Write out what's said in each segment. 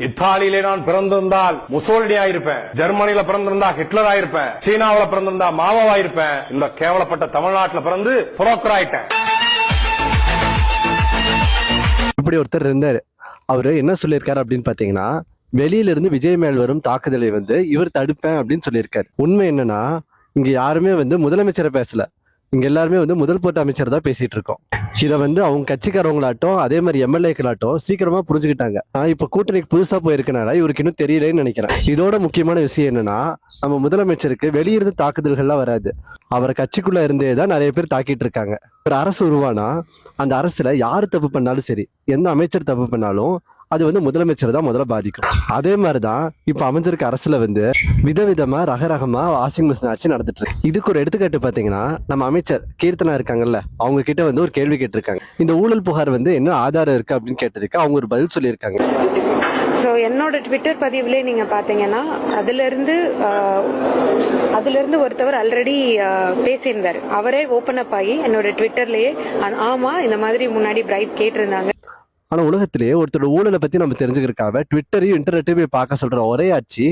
இத்தாலியிலே நான் பிறந்திருந்தால் Mussolini ஆயிருப்பேன், ஜெர்மனியில பிறந்திருந்தா Hitler ஆயிருப்பேன், சீனாவில பிறந்திருந்தா மாவோ ஆயிருப்பேன். இந்த கேவலப்பட்ட தமிழ்நாட்டில் பிறந்து புரோக்கர் ஆயிட்டேன். இப்படி ஒருத்தர் இருந்தாரு. அவரு என்ன சொல்லியிருக்காரு அப்படின்னு பாத்தீங்கன்னா, வெளியில இருந்து விஜய் மேல் வரும் தாக்குதலை இவர் தடுப்பேன் அப்படின்னு சொல்லியிருக்காரு. உண்மை என்னன்னா, இங்க யாருமே முதலமைச்சரை பேசல, இங்க எல்லாருமே முதல் போட்ட அமைச்சர் தான் பேசிட்டு இருக்கோம். இதை அவங்க கட்சிக்காரவங்களாட்டும் அதே மாதிரி எம்எல்ஏக்களாட்டும் சீக்கிரமா புரிஞ்சுக்கிட்டாங்க. இப்ப கூட்டணிக்கு புதுசா போயிருக்கனால இவருக்கு இன்னும் தெரியலன்னு நினைக்கிறேன். இதோட முக்கியமான விஷயம் என்னன்னா, நம்ம முதலமைச்சருக்கு வெளியிருந்து தாக்குதல்கள்லாம் வராது, அவரை கட்சிக்குள்ள இருந்தே தான் நிறைய பேர் தாக்கிட்டு இருக்காங்க. ஒரு அரசு உருவானா அந்த அரசுல யாரு தப்பு பண்ணாலும் சரி, எந்த அமைச்சர் தப்பு பண்ணாலும் அது முதலமைச்சர் தான் முதல்ல பாதிக்கும். அதே மாதிரிதான் இப்ப அமைஞ்சிருக்க அரசுல விதவிதமா ரகரகமா வாஷிங் மிஷின் ஆட்சி நடந்துட்டு இருக்கு. இதுக்கு ஒரு எடுத்துக்காட்டு பாத்தீங்கன்னா, நம்ம அமைச்சர் கீர்த்தனா இருக்காங்கல்ல, அவங்க கிட்ட ஒரு கேள்வி கேட்டிருக்காங்க. இந்த ஊழல் புகார் என்ன ஆதாரம் இருக்கு அப்படின்னு கேட்டதுக்கு அவங்க ஒரு பதில் சொல்லியிருக்காங்க. ஸோ என்னோட ட்விட்டர் பதிவுலேயே நீங்கள் பார்த்தீங்கன்னா, அதுலேருந்து ஒருத்தவர் ஆல்ரெடி பேசியிருந்தார். அவரே ஓப்பன் அப் ஆகி என்னோட ட்விட்டர்லேயே ஆமாம் இந்த மாதிரி முன்னாடி பிரைட் கேட்டிருந்தாங்க. ஆனா உலகத்திலேயே ஒருத்தரோட ஊழலை பத்தி நம்ம தெரிஞ்சுக்கிறதுக்காக ட்விட்டரையும் இன்டர்நெட்டையும் போய் பார்க்க சொல்ற ஒரே ஆட்சி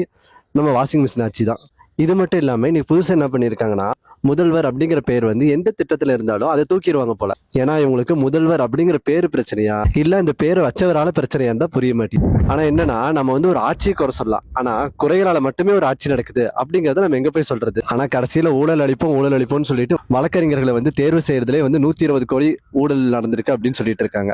நம்ம வாஷிங் மிஷின் ஆட்சி தான். இது மட்டும் இல்லாம இன்னைக்கு புதுசா என்ன பண்ணிருக்காங்கன்னா, முதல்வர் அப்படிங்கிற பேர் எந்த திட்டத்துல இருந்தாலும் அதை தூக்கிடுவாங்க போல. ஏன்னா இவங்களுக்கு முதல்வர் அப்படிங்கிற பேரு பிரச்சனையா இல்ல இந்த பேரை வச்சவரால பிரச்சனையான்னு தான் புரிய மாட்டேங்குது. ஆனா என்னன்னா, நம்ம ஒரு ஆட்சியை குறை சொல்லலாம், ஆனா குறைகளால மட்டுமே ஒரு ஆட்சி நடக்குது அப்படிங்கறத நம்ம எங்க போய் சொல்றது. ஆனா கடைசியில ஊழல் அளிப்போம்னு சொல்லிட்டு வழக்கறிஞர்களை தேர்வு செய்யறதுல 120 கோடி ஊழல் நடந்திருக்கு அப்படின்னு சொல்லிட்டு இருக்காங்க.